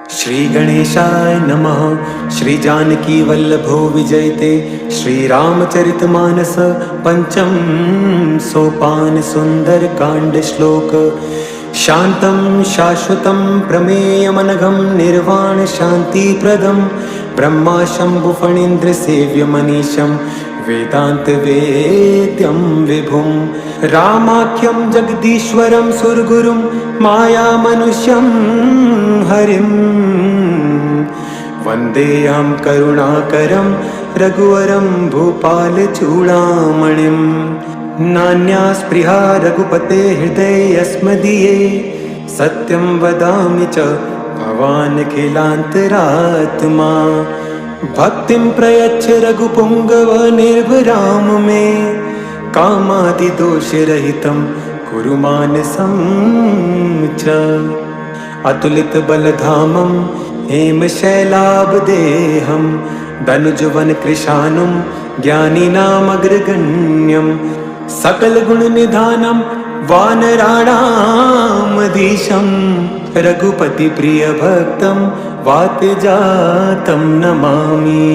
श्री गणेशाय नमः। श्री जानकी वल्लभो विजयते। श्री रामचरितमानस पंचम सोपान सुंदर कांड श्लोक। शांतं शाश्वतं प्रमेयमनघं निर्वाण शांति प्रदं ब्रह्मा शंभु फणीन्द्र सेव्य मनीषं वेदांत वेद्यं विभुं रामाख्यं जगदीश्वरं सुरगुरुं माया मनुष्यं हरिं वन्देऽहं करुणाकरं रघुवरं भूपाल चूड़ामणिं। नान्या स्पृहा रघुपते हृदये अस्मदीये सत्यं वदामि च भवान् अखिलान्तरात्मा। भक्तिं प्रयच्छ रघुपुङ्गव निर्भरां मे कामादिदोषरहितं कुरु मानसं च। अतुलितबलधामं हेमशैलाभदेहं धनुजवनकृशानुं ज्ञानिनामग्रगण्यं सकलगुणनिधानं वानराणामधीशं रघुपतिप्रियभक्तं वातजातं नमामि।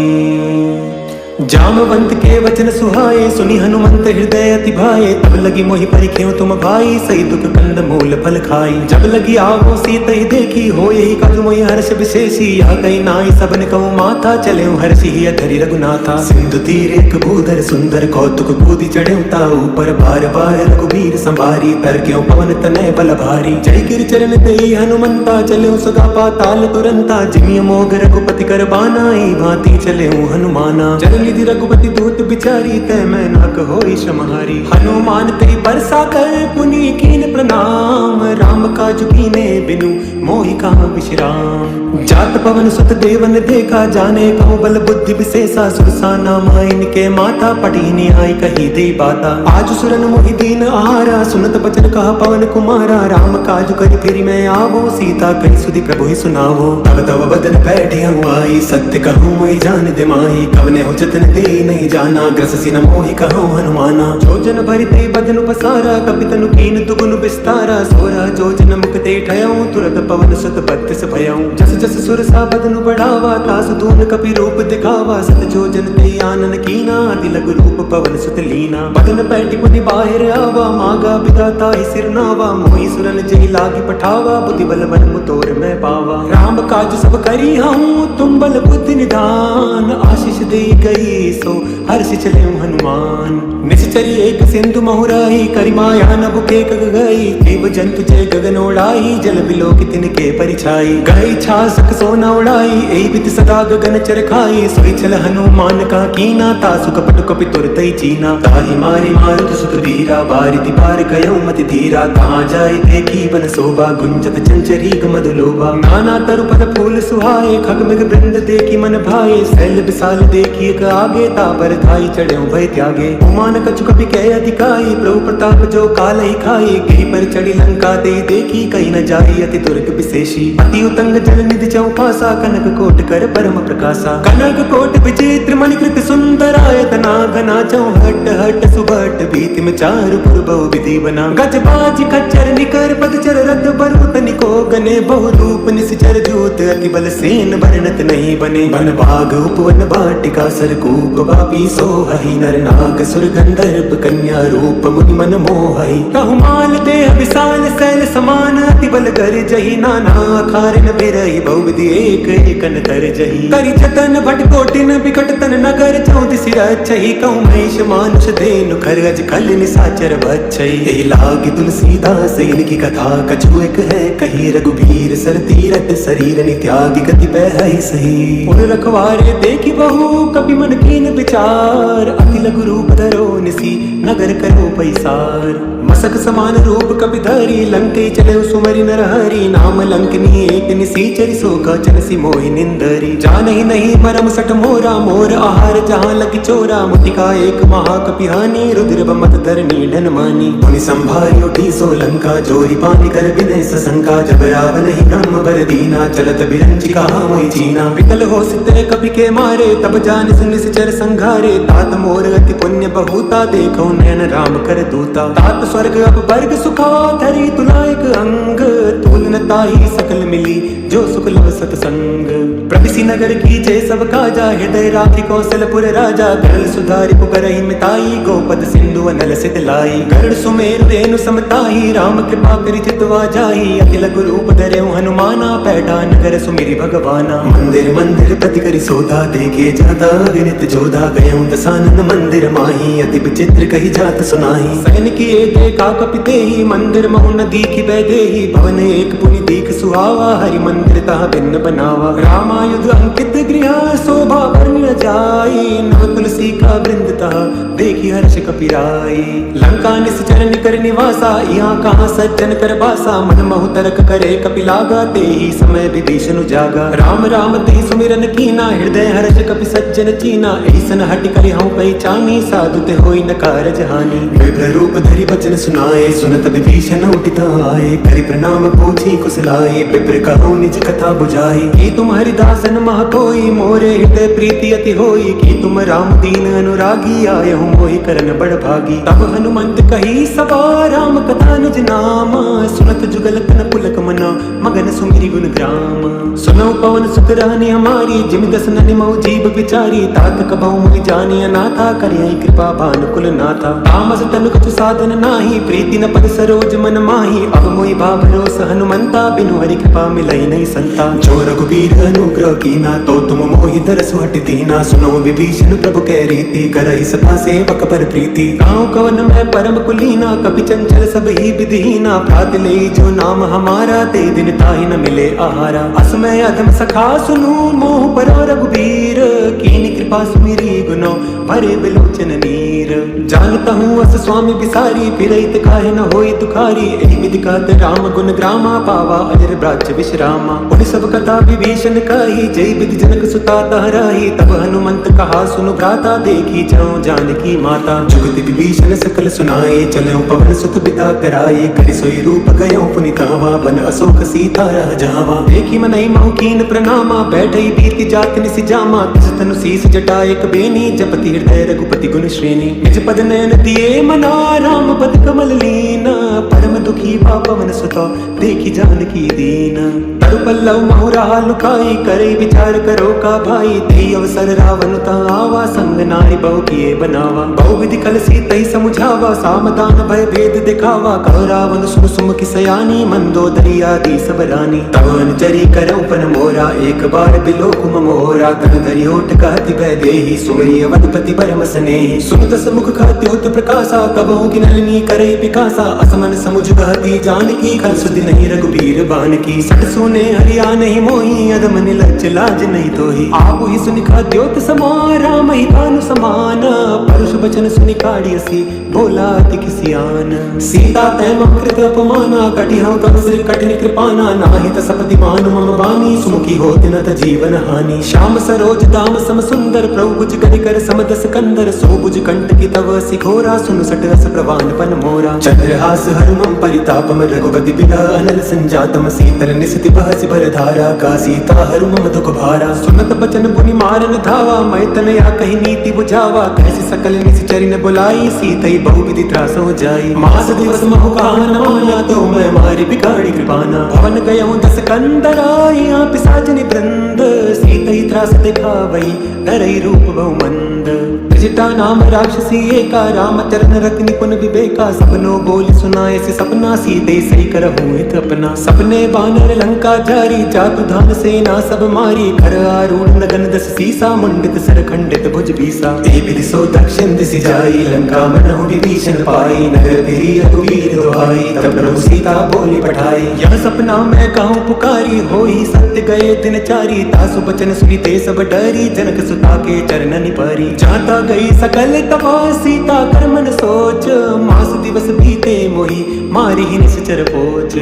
जामवंत के वचन सुहाए सुनी हनुमंत हृदय अति भाए। तब लगी मोहि परिख्यो तुम भाई सही दुख कंद मूल फल खाई। जब लगी आवो सीत ही देखी हो यही काजु मोहि हर्ष विशेषी। यह कही नाई सबन कहूँ माथा चले हर्षि ही अधरि रघुनाथा। सिंधु तीर एक भूधर सुंदर कौतुक कूदी चढ़े ऊपर बार बार रघुबीर संभारी। तर क्यों पवन तनय बल भारी। जय गिर चरण देई हनुमंता चले सगा पाताल तुरंता। जिमिय मोग रघुपति कर बानाई भांति चले हनुमाना। निधि रघुपति दूत बिचारी तय मैं ना कहोई समहारी। हनुमान तेरी बरसा कर पुनि कीन प्रणाम। राम काज कीने बिनु मोहि कहां विश्राम। जात पवन सुत देवन देखा जाने कहूँ बल बुद्धि विशेषा। सुरसा नाम इनके माता पटीनी आई कही दे बाता। आज सुरन मोहि दीन आहारा सुनत बचन कहा पवन कुमारा। राम काज करि फिर मैं आवो सीता कही सुधि प्रभु ही सुनावो। तब तब बदन बैठे आई सत्य कहूँ मोहि जान दे माही। कवने हो जतन दे नहीं जाना ग्रससि न मोहि कहूँ हनुमाना। जोजन भरिते बदन पसारा कपितनु कीन दुगुन विस्तारा। सोरा जोजन मुक्ते ठयऊँ तुरत पवन सुत बत्तीस भयऊँ। जस जस सुरसा बदनु बढ़ावा तासु तून कपि रूप दिखावा। सत जोजन ते आनन कीना अति लघु रूप पवन सुत लीना। बदन पैटि पुनि बाहिर आवा मागा विधाता ही सिरनावा। मोहि सुरन जहि लागी पठावा बुद्धि बल बन मुतोर मैं पावा। राम काज सब करी हूँ तुम बल बुद्धि निधान। आशीष दे गई सो हर्षि चले हनुमान। निश्चरी एक सिंधु महुराही करिमाया नभ के गई। देव जंतु जय गगन उड़ाई जल बिलोक तिनके परिछाई। गई छासक सोना उड़ाई एहि बित सदा गगन चरखाई। सोई चल हनुमान का कीना तासु कपट कपि तुरतै चीना। ताहि मारे मारुत सुत वीरा बारिति पार गयो मति धीरा। कहाँ जाय देखी बन शोभा गुंजत चंचरी मधुलोभा। नाना तरु पद फूल सुहाए खग मृग वृंद देखी मन भाए। शैल विशाल देखी एक आगे तापर धाई चढ़े भय त्यागे। उमान कछु कपि कह अधिकाई प्रभु प्रताप जो काल ही खाई। गिरि पर चढ़ी लंका दे देखी कहीं न जाई अति दुर्ग विशेषी। अति उतंग जल निधि चौपासा कनक कोट कर परम प्रकाशा। कनक कोट विचित्र मणिकृत सुंदर आयतना घना चौहट हट सुबट भीति में चारु पुर बहु विधि बना। गज बाज खच्चर निकर पदचर रथ बरूत निको गने बहु रूप निश्चर जूत। अति बल सेन वर्णत नहीं बने। वन बाग उपवन वाटिका सरकूप वापी सोहहि। नर नाग सुर गंधर्व कन्या रूप मुनि मन मोहहि। कहमाल देह विशाल शैल समान अति बल कर जही। नाना अखारन बिरहि बहुविधि एक एकन तर जही। करि जतन भट कोटिन बिकट तन नगर चौदिसि रक्षहि। कहूँ महेश मानुष धेनु खर अज खल निसाचर बच्छहि। एहि लागी तुलसीदास इनकी कथा कछु एक है कही। रघुबीर सर तीरथ शरीर नित्यागी गति पै सही। उन रखवारे देखी बहु कपि मन कीन विचार। अति लघु रूप धरो निसी नगर करो पैसार। मसक समान रूप कपि धरी लंके चले सुमरि नर हरि। नाम लंकनी एक निसीचरि सो काचन सी मोहि निंदरी। जानहि नहीं मरम सठ मोरा मोर आहार जहाँ लगी चोरा। मुटिका एक महाकपि हानि रुद्र बमत धरनी ढन मानी। पुनि संभारी उठी सो लंका जोरी पानी कर विनय सशंका। जब रावण ही ब्रह्म बर दीना चलत बिरंचि कहा मोहि चीना। विकल हो सिते कपि के मारे तब जान सुन निश्चर संघारे। तात मोर अति पुण्य बहुता देखो नयन राम कर दूता। तात स्वर्ग अब वर्ग सुखा धरी तुलायक अंग। तुलनता ही सकल मिली जो सुख लव सतसंग। प्रभिसी नगर की जय सब काजा, हृदय राखी कौशलपुर राजा। गरल सुधारि पुकरहि मिताई, गोपद सिंधु अनल सित लाई। गरुड़ सुमेरु रेणु समताही, राम कृपा करि चितवा जाहि। अखिल गुरु रूप धरऊ हनुमाना, पैठा नगर सुमिरि भगवाना। मंदिर मंदिर प्रति करि सोधा, देखे जाता अगणित जोधा। गयऊँ दसानन मंदिर माही, अति विचित्र कही जात सुनाही। सैन किए देखा कपितेहि, मंदिर महु न दीखि बैदेहि। भवन एक पुनि दीख सुहावा, हरि मंदिर तह भिन्न बनावा। रामायुध अंकित गृह, शोभा वर्णि न जाई। नव तुलसी का वृंद तह देखी हर्ष कपिराई। लंका निश्चर निकर निवासा, यहाँ कहाँ सज्जन कर बासा। मन महु तरक करे कपिलागा, तेहि समय विभीषण जागा। राम राम तेहि सुमिरन कीना, हृदय हर्ष कपि सज्जन चीना। ऐसन हटि करि हऊँ पहचानी, साधु ते होई न कारज हानि। विभ्र रूप धरि बचन सुनाए, सुनत विभीषण उठित आए। करि प्रणाम पूछी कुशलाए, विप्र कहूँ निज कथा बुझाई। कि तुम हरिदासन मह कोई, मोरे हृदय प्रीति अति होई। कि तुम राम दीन अनुरागी, आए हूँ मोहि करन बड़ भागी। तब हनुमंत कही सभा, राम कथा निज नाम। सुनत जुगल तन पुलक मना, मगन सुमिरि गुण ग्राम। सुनो पवन सुत रहनी हमारी, जिमि दस ननि मऊ जीव विचारी। तात कबहु मुनि जानिय नाथा, करियहि कृपा भानुकुल नाथा। तामस तनु कछु साधन नाही, प्रीति न पद सरोज मन माही। अब मोहि भाव भरोस हनुमंता, बिनु हरि कृपा मिलई नहीं संता। जो रघुबीर अनुग्रह कीना, तो तुम मोहि तरसु हटि दीना। सुनो विभीषण प्रभु कह रीति, करहि सभा सेवक पर प्रीति। गाँव कवन में परम कुलीना, कपि चंचल सब ही विधिहीना। भ्रात लेई जो नाम हमारा, ते दिन ताहि न मिले आहारा। असमय अधम सखा सुनु, मोह परो रघुबीर। कीनि कृपा सुमिरि गुनो, भरे बिलोचन नीर। जानता हूँ अस स्वामी बिसारी, फिरहित काहे न होई दुखारी। एहि विधि कहत राम गुण ग्रामा, पावा अजर ब्राच विश्रामा। पुनि सब कथा विभीषण कही, जय विधि जनक सुता तह रही। तब हनुमंत कहा सुनु भ्राता, देखी जाऊं जानकी माता। जुगति विभीषण सकल सुनाए, चलऊं पवन सुत बिता कराए। करि सोई रूप गयऊं पुनि तावा, बन अशोक सीता रह जावा। देखी मनई महु कीन प्रणामा, बैठई बीति जात निसि जामा। तिस तनु शीस जटा एक बेनी, जपति हृदय रघुपति गुण श्रेणी। निज पद नयन दिए मना, राम पद कमल लीना। परम दुखी बा पवन सुता, देखी जानकी दीन। तरु पल्लव महु राहा लुकाई, करे विचार करो का भाई। तेहि अवसर रावण तह आवा, संग नारी बहु किए बनावा। बहु विधि कल सीतहि समुझावा, सामदान भय भेद दिखावा। कहो रावण सुन सुमुखि सयानी, मंदोदरी आदि सब रानी। तब अनुचरी करऊं पन मोरा, एक बार बिलोक मोरा। तन धरि होठ कहति भय देहि, सुमिरि अवधपति परम स्नेहि। सुनत समुख कहति होत प्रकाशा, कबहु किनलिनी करई पिकासा। असमन समुझ कहति जानकी, खल सुधि नहीं रघुबीर बानकी। सट सुने हरिया नहीं मोही, अधम निलज्ज लाज नहीं तोही। आपु ही सुनि खाद्योत समान, राम ही भानु समान। परुष बचन सुनि काढ़ियसी, बोला अति किसियान। सीता तै मम कृत अपमाना, कटि हऊँ तब सिर कठिन कृपाना। नाहित सपति मान मम बानी, सुमुखी होत न त जीवन हानि। श्याम सरोज दाम सम सुंदर, प्रभु भुज करि कर समदस कंदर। सो भुज कंठ की तव सिखोरा, सुनु सट रस प्रवान पन मोरा। चंद्रहास हरुमं परितापम, रघुपति बिरह अनल संजातम। शीतल निसति बहसि भर धारा, का सीता हरु मम दुख भारा। सुनत बचन पुनि मारन धावा, मैं तनया कही नीति बुझावा। कैसी सकल निश्चरि न बुलाई, सीतई बहु विधि त्रास हो जाई। मास दिवस महु कहा न माना, तो मैं मारी बिगाड़ी कृपाना। भवन गयऊँ दस कंदरा, यहाँ पिशाचनि वृंद। सीतई त्रास दिखावई, धरई रूप बहु मंद। त्रिजटा नाम राक्षसी एका, राम चरण रति निपुण विवेका। सपनो बोल सुनाए से सपना, सीते सही करहूँ हित अपना। सपने बानर लंका जारी, जातु धान सेना सब मारी। कर आरूढ़ नगन दस सीसा, मुंडित सर खंडित भुज बीसा। ए विधि सो दक्षिण दिशि जाई, लंका मनहु विभीषण पाई। नगर फिरी रघुवीर दुहाई, तब प्रभु सीता बोली पठाई। यह सपना मैं कहूँ पुकारी, होई सत्य गए दिन चारी। तासु बचन सुनिते सब डरी, जनक सुता के चरणनि परी। जाता गई सकल तपा, सीता कर मन सोच। मास दिवस बीते मोहि, मारी ही निश्चर पोच।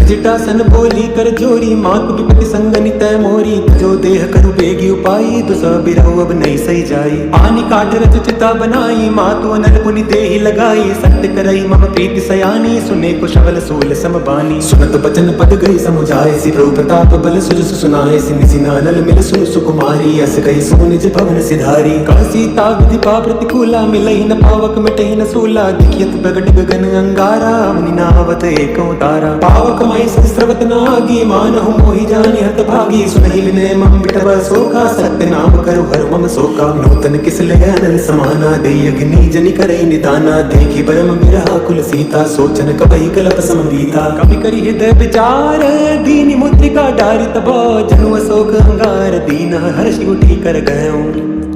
जटासन बोली कर जोरी, मातु विपति संगनि तै मोरी। जो देह करु बेगी उपाई, दुसह बिरहु अब नहीं सही जाई। आनि काट रच चिता बनाई, मातु अनल पुनि देहि लगाई। सत्य करई मम प्रीति सयानी, सुने कुशवल सूल समबानी। सुनत बचन पद गई समुझाए, सि प्रभु प्रताप बल सुजस सुनाए। सिनि सिनानल मिल सुन सुकुमारी, अस गई सो निज भवन सिधारी। कह सीता विधि कृपा प्रतिकूला मिलहि न पावक मिटहि न सूला देखियत प्रगट गगन अंगारा अवनि नावत एको तारा पावक महि सहस्रवत नागी मानहु मोहि जानि हत भागी सुनहि विनय मम विटव शोका सत्य नाम करु हर मम शोका नूतन किस लय अनल समाना देय अग्नि जनि करहि निदाना देखि परम बिरहा कुल सीता सोचन कबहि कलप समबीता कवि करि हृदय विचार दीनि मुद्रिका डारि तब जनु अशोक अंगार दीन हर्षि उठी कर गयो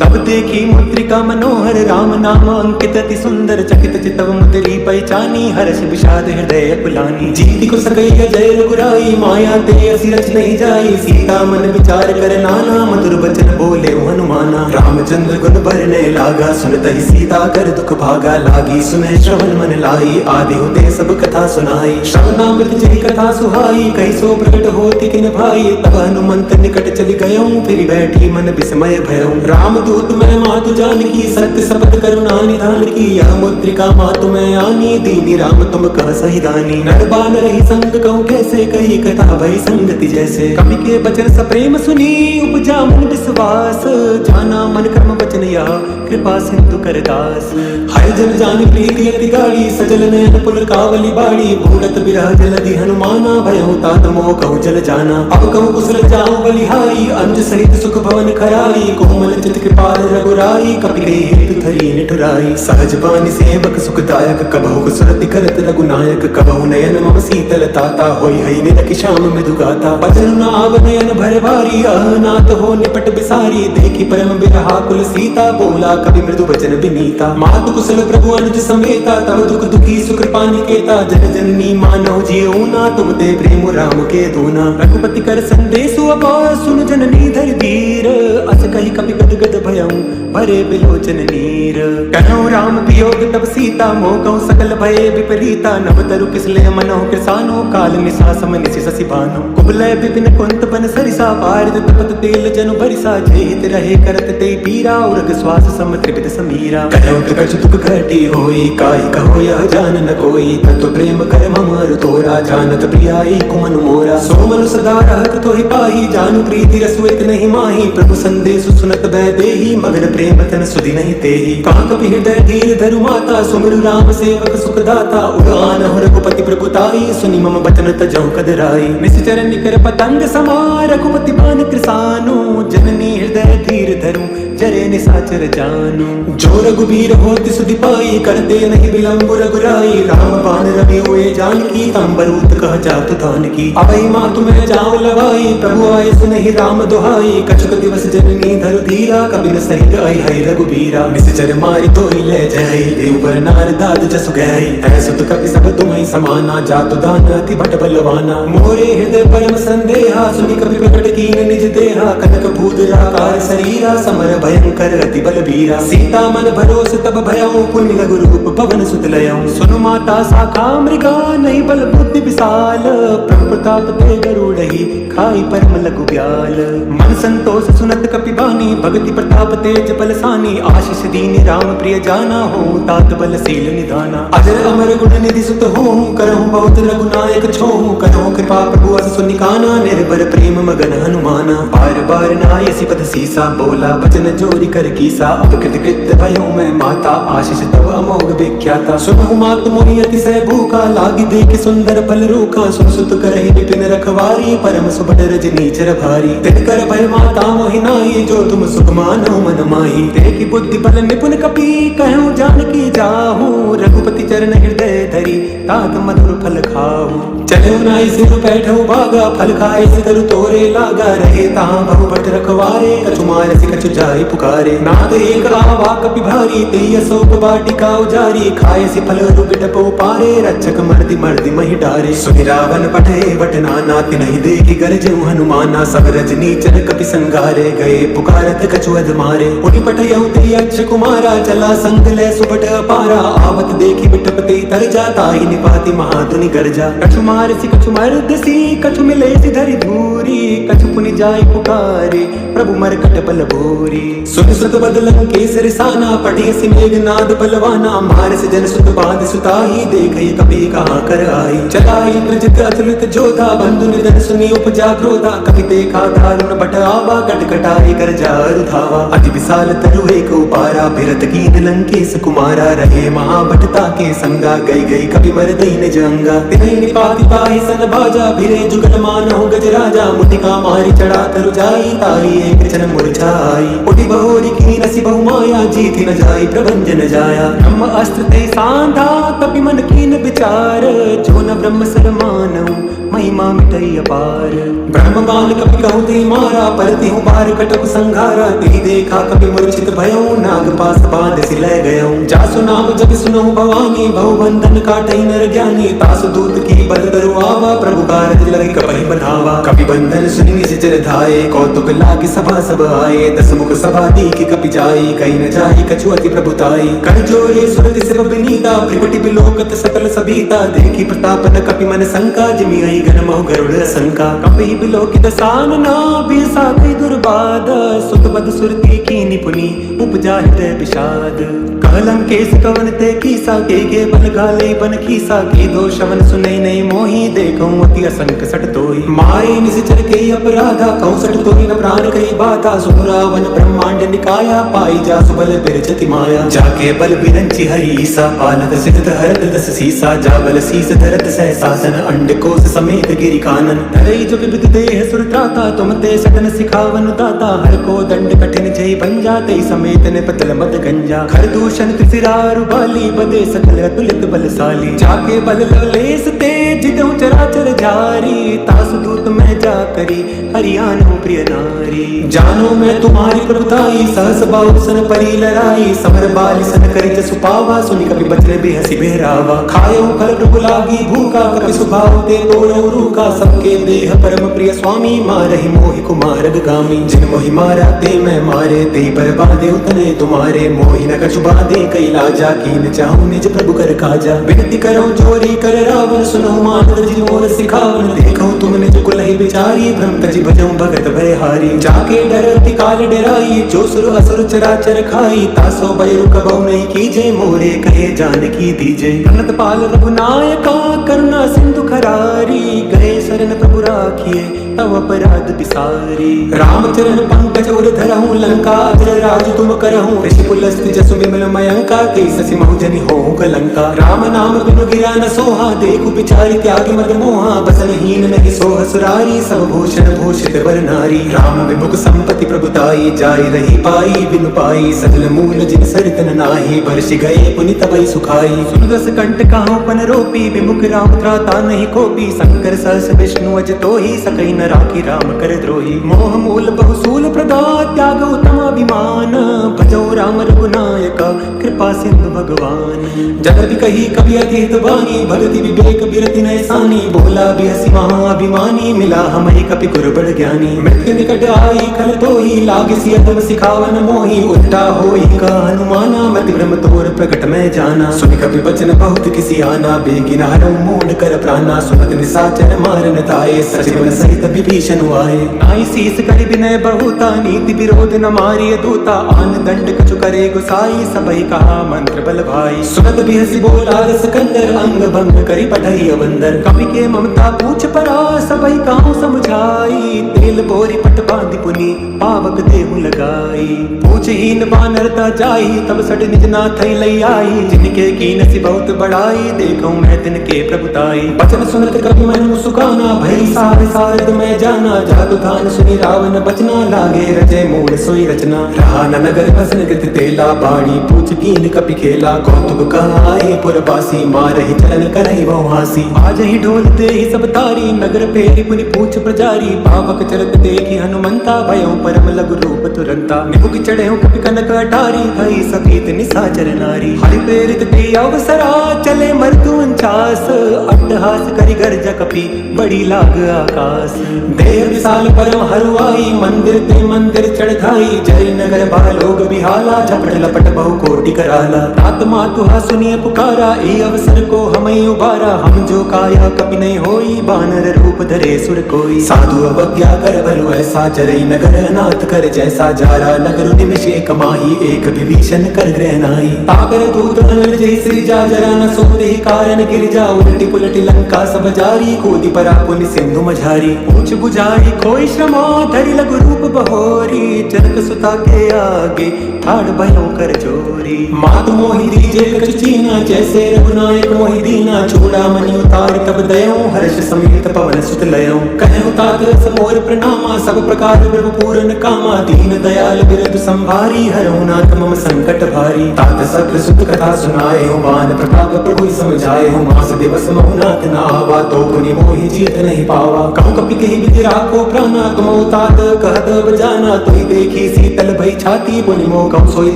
तब देखी मुद्रिका मनोहर राम नाम अंकित अति सुंदर चकित चितव मुद्री पहचानी हर्ष विषाद हृदय कुलानी जीति को सकैया जय रघुराई माया ते असि रच नहीं जाई सीता मन विचार कर नाना मधुर वचन बोले हनुमाना रामचंद्र गुण भरने लागा सुनत ही सीता कर दुख भागा लागी सुने श्रवण मन लाई आदि होते सब कथा सुनाई श्रवणामृत जय कथा सुहाई कही सो प्रकट होती किन भाई तब हनुमंत निकट चली गयो फिर बैठी मन विस्मय भयो राम दूत मैं मातु जानकी सत्य शपथ करुणा निधान की यह मुद्रिका मातु मैं आनी दीनी राम तुम कह सही दानी नर बान रही संग कहूँ कैसे कही कथा भई संगति जैसे कवि के बचन सप्रेम सुनी उपजा मन विश्वास जाना मन कर्म वचन या कृपा सिंधु कर दास हर जन जान प्रीति अति गाड़ी सजल नयन पुल कावली बाड़ी भूरत बिरह जलधि हनुमाना भयो तात मोह कहूँ जल जाना अब कहूँ कुशल जाऊँ बलिहारी अंज सहित सुख भवन खराई कोमल चित कृपाल रघुराई कपिले हेतु धरी निठुराई सहज बानी सेवक सुखदायक कबहु सुरति करत रघुनायक कबहु नयन मम शीतल ताता होई हई निरखि श्याम मृदु गाता बचन नाव नयन भर भारी अनाथ हो निपट बिसारी देखी परम बिरहा कुल सीता बोला कवि मृदु वचन विनीता मातु कुशल प्रभु अनुज समेता तब दुख दुखी सुकृपा निकेता जन जननी मानव जियोना तुम ते प्रेम राम के दूना रघुपति कर संदेशु अपार सुन जननी धर धीर अस कही कवि गद गद भयऊ भरे बिलोचन नीर कहूँ राम वियोग तब सीता मोह कहूँ सकल भये विपरीता नव तरु किसले मनो कृसानो काल निशा समनिशि शशि भानो कुबलय विपिन कुंत बन सरिसा पारित तपत तेल जनु भरिसा जय हित रहे करत ते पीरा उर्ग श्वास सम त्रिविध समीरा कहूँ कछ दुख घटी होई काई कहो यह जान न कोई तत्व प्रेम कर ममर तोरा जानत प्रियाई कुमन मोरा सो मनु सदा रहत तो ही पाही जानु प्रीति रसु एक नहीं माही प्रभु संदेश सुनत बै देही मगन प्रेम तन सुधि नहीं तेही कहाँ कपि हृदय धीर धरु माता सुमिरु राम सेवक सुख दाता उड़ान हो रघुपति प्रभुताई सुनि मम बचन तजहु कदराई निश्चर निकर पतंग समा रघुपति बान कृसानो जननी हृदय धीर धरु जरे निशाचर जानो जो रघुबीर होति सुधि पाई करते नहीं विलंब रघुराई राम बान रवि हुए जानकी तंबरूत कह जातु धान की अभय माँ तुम्हें जाओ लवाई प्रभु आए सुनहि राम दुहाई कछुक दिवस जननी धरु धीरा कबीर सहित आई हई रघुबीरा निश्चर मारि तो ही ले जाई देव पर नार दाद जसु गई ऐसु तो कपि सब तुम्हें समाना जातु दान अति भट बलवाना मोरे हृदय परम संदेहा सुनि कपि प्रकट कीन निज देहा कनक भूत राकार शरीरा समर भयंकर अति बलबीरा सीता मन भरोस तब भयऊ पुण्य लघु रूप पवन सुत लयऊ सुनु माता शाखा मृगा नहीं बल बुद्धि विशाल प्रभु प्रताप ते गरुड़हि खाई परम लघु ब्याल मन संतोष सुनत कपि बानी भगति प्रताप तेज बलसानी आशीष दीनी राम प्रिय जाना हो तात बलशील निधाना अजर अमर गुण निधि सुत हो करहु बहुत रघुनायक छोहु करहु कृपा प्रभु अस सुनिकाना निर्भर प्रेम मगन हनुमाना बार बार नायसी पद सीसा बोला वचन जोरी कर कीसा अब कृत कृत्य भयो मैं माता आशीष तव अमोघ विख्याता सुनहु मातु मोहि अतिशय भूखा लागी देख सुंदर फल रूखा सुन सुत करहि विपिन रखवारी परम सुबड रजनी चर भारी तिन कर भय माता मोहि नाई जो तुम सुख मानो मन माही देखि बुद्धि बल निपुण कपि कहूँ जानकी जाहू रघुपति चरण हृदय धरी तात मधुर फल खाहू चलो नाई सिर बैठो भागा फल खाए सिर तोरे लागा रहे तहाँ बहु भट रखवारे कछु मारसि कछु जाय पुकारे नाद एक आवा कपि भारी तेय सोप वाटिका उजारी खाए सि फल रुबिटपो पारे रक्षक मर्दि मर्दि महि डारे सुनि रावण पठे बट नाना तिनहि देखि गरजहु हनुमाना सब रजनी चर कपि संगारे गए पुकारत कछु अध मारे उनि पठयहु ते अक्ष कुमारा चला संग ले सुबट अपारा आवत देखि बिटपते तर जाता ही निपाति महाधुनि गर्जा कछु मारसि कछु मर्दसि कछु मिले सि धरि धूरी कछु पुनि जाय पुकारे, प्रभु मरकट बल भोरे। सुन सुत बदलन केसर साना, पढ़ियसि मेघनाद बलवाना। मारस जन सुत बांध सुताही, देखई कपि कहाँ कर आई। चलाई इंद्रजित अतुलित जोधा, बंधु निधन सुनी उपजा क्रोधा। कपि देखा दारुण बट आवा, कटकटाई कर जारु धावा। अति विशाल तरु एक उपारा, बिरत कीन लंकेश कुमारा। रहे महाभटता के संगा, गई गई कपि मर दई निज अंगा। तिन्हि निपाति पाहि सन बाजा, भिरे जुगल मानहु गज राजा। मुटिका मारी चढ़ा तरु जाई, ताई एक क्षण मुरझाई। उठि बहोरी कीनसि बहु माया, जीति न जाई प्रभंजन जाया। ब्रह्म अस्त्र ते सांधा, कपि मन कीन विचार। जो न ब्रह्म सर मानऊ, महिमा मिटई अपार। ब्रह्म बाण कपि कहु ते मारा, परति हूँ बार कटक संघारा। तेहि देखा कपि मूर्छित भयऊ, नाग पास बांध सिलय गयऊ। जासु नाम जग सुनहु भवानी, बहु बंधन काटई नर ज्ञानी। तासु दूत की बल तरु आवा, प्रभु कारज लगे कपहि बंधावा। कपि बंधन सुनि निश्चर धाये, कौतुक लागी सभा सब आए। दस मुख सभा दीख कपि जाई, कहीं न जाई कछु अति प्रभुताई। कर जोरे सुरति सिर विनीता, भ्रिकुटि बिलोकत सकल सबीता। देखी प्रताप न कपि मन शंका, जिमि आई गण महु गरुड़ शंका। कपि बिलोकित सानना, बिरसा कई दुर्बाद। सुत बद सुरति कीनि पुनि, उपजा हृदय विषाद। कहलन केस कवन ते कीसा, के बल घाले बन खीसा। के दो शवन सुनई नहीं मोही, देखऊं अति असंक सट तोई। मारे निश्चर के अपराधा, कहूं सट तोई न प्राण कई बाधा। सुरावन ब्रह्मांड निकाया, पाई जा सुबल बिरचति माया। जाके बल बिरंचि हरीसा, पालत सिद्ध हरत दस सीसा। जा बल शीस धरत सह शासन, अंड कोश समेत गिरि कानन। धरई जो विविध देह सुर त्राता, तुम ते सतन सिखावन दाता। हर को दंड कठिन जय भंजा, ते समेत ने पतल मद गंजा। खर दूषण त्रिसिरारु बाली, बदे सकल अतुलित बलशाली। जाके बल लवलेस ते, जिदहु चराचर जारी। तासु दूत मैं जा करी, हरियाणु प्रिय नारी। जानो मैं तुम्हारी प्रभुताई, सहस बाहु सन परी लड़ाई। समर बाली सन करि जसु पावा, सुनि कपि बचन बेहसी बेहरावा। खायो फल प्रभु लागी भूखा, कपि सुभाव ते तोड़ो रूखा। सबके देह परम प्रिय स्वामी, मारहि मोहि कुमारग गामी। जिन मोहि मारा ते मैं मारे, ते पर बांधे उतने तुम्हारे। मोहि न कछु बांधे कई लाजा, कीन चाहूं निज प्रभु कर काजा। विनती करो जोरी कर रावण, सुनो मानव जी मोर सिखावन। देखो तुम निज कुलहि बिचारी, भ्रम तजि भजऊं भगत भयहारी। जाके डरति काल डराई, जो सुर असुर चराचर खाई। तासो बैरु कबहु नहीं कीजे, मोरे कहे जानकी दीजे। कनत पाल रघुनायका, करुणा सिंधु खरारी। गए शरण प्रभु राखिए, तव अपराध बिसारी। रामचरण पंकज उर धरहूं, लंका अजर राज तुम करहूं। ऋषि पुलस्त्य जसु विमल मयंका, कई ससि महु जनि हों कलंका। राम नाम बिनु गिरा न सोहा, देखु बिचारी त्यागी मद मोहा। बसन हीन नहीं सोह सुरारी, सब भूषण भूषित वर नारी। राम विमुख संपत्ति प्रभुताई, जाई रही पाई बिनु पाई। सजल मूल जिन सरितन नाही, बरसि गए पुनि तबई सुखाई। सुन दस कंठ कहां पन रोपी, विमुख राम त्राता नहीं कोपी। शंकर सहस विष्णु अज तोहि, सकई न राखी राम कर द्रोही। मोह मूल बहुसूल प्रदा, त्याग उत्तम अभिमान। भजो राम रघुनायका, कृपा सिंधु भगवान। जग भी कही कभी अतीत बानी, भगति विवेक बिरति नैसानी। बोला बिहसी महाअभिमानी, मिला हमहि कपि कुरबड़ ज्ञानी। मृत्यु निकट आई खल तोहि, लागिसी अधम सिखावन मोहि। उल्टा होई का हनुमाना, मति भ्रम तोर प्रकट में जाना। सुनि कपि बचन बहुत किसी आना, बेगिन हरऊ मूढ़ कर प्राणा। सुनत निशाचर मारन ताये, सचिवन सहित विभीषण आए। आई शीस करि विनय बहुता, नीति विरोध न मारिय दूता। आन दंड कछु करे गुसाई, सबहि कहा मंत्र बल भाई। सुनत बिहसी बोला रस कंदर, अंग भंग करि पठई अवंदर। कपि के ममता पूछ परा, सबहि कहूं समझाई। तेल बोरी पट बांधि पुनि, पावक देहु लगाई। पूछहीन बानरता जाई, तब सट निज नाथ लई आई। जिनके कीनसि बहुत बड़ाई, देखूं मैं तिनके प्रभुताई। बचन सुनत कपि मन सुखाना, भई सार सारद मैं जाना। जातु धान सुनि रावण बचना, लागे रचे मूल सोई रचना। रहा न नगर भसन कृत तेला, बाणी पूछ कीन कपि खेला। कौतुक कहाँ आए पुरवासी, मारहि चलन करहि बहु हासी। आज ही ढोल दे सब तारी, नगर फेरी पुनि पूछ प्रजारी। पावक चरत देखी हनुमंत, बलवंता भयो परम लघु रूप तुरंता निपुक चढ़े कपि कनक अटारी भई सफेद निशाचर नारी हरि प्रेरित दे अवसरा चले मृत्यु 49 अट्टहास करि गर्ज कपि बड़ी लाग आकाश देह विशाल परम हरुआई मंदिर ते मंदिर चढ़ाई जय नगर बालोग बिहाला झपट लपट बहु कोटि कराला तात मातुहा सुनिए पुकारा ए अवसर को हमें उबारा हम जो काया कपि नहीं होई बानर रूप धरे सुर कोई साधु अवज्ञा कर बरु ऐसा चरई नगर अनाथ कर जैसा जारा नगर निमिष एक माही एक विभीषण कर ग्रहनाई ताकर दूत अनल जय श्री जा जरा न सोते कारण गिर जा उलटी पुलटी लंका सब जारी कोदि परा पुनि सिंधु मझारी ऊंच बुझाई कोई श्रमा धरि लघु रूप बहोरी जनक सुता के आगे ठाड़ भयो कर जोरी मात मोहि दीजे कछु चीना जैसे रघुनायक मोहि दीना चूड़ामणि उतार तब दयो हर्ष समेत पवन सुत लयो कहु तात समोर प्रणामा सब प्रकार प्रभु पूरन कामा दीन दयाल बिरधु संभारी हरहु नाथ मम संकट भारी तात सत्र सुत कथा सुनाए हो मान प्रताप प्रभु समझाए हो मास दिवस महु नाथ न आवा तो पुनि मोहि जीत नहीं पावा कहु कपि कहि विधि राखो प्राणा तुम तात कहत बजाना तुहि देखी शीतल भई छाती पुनि मोह कहु सोई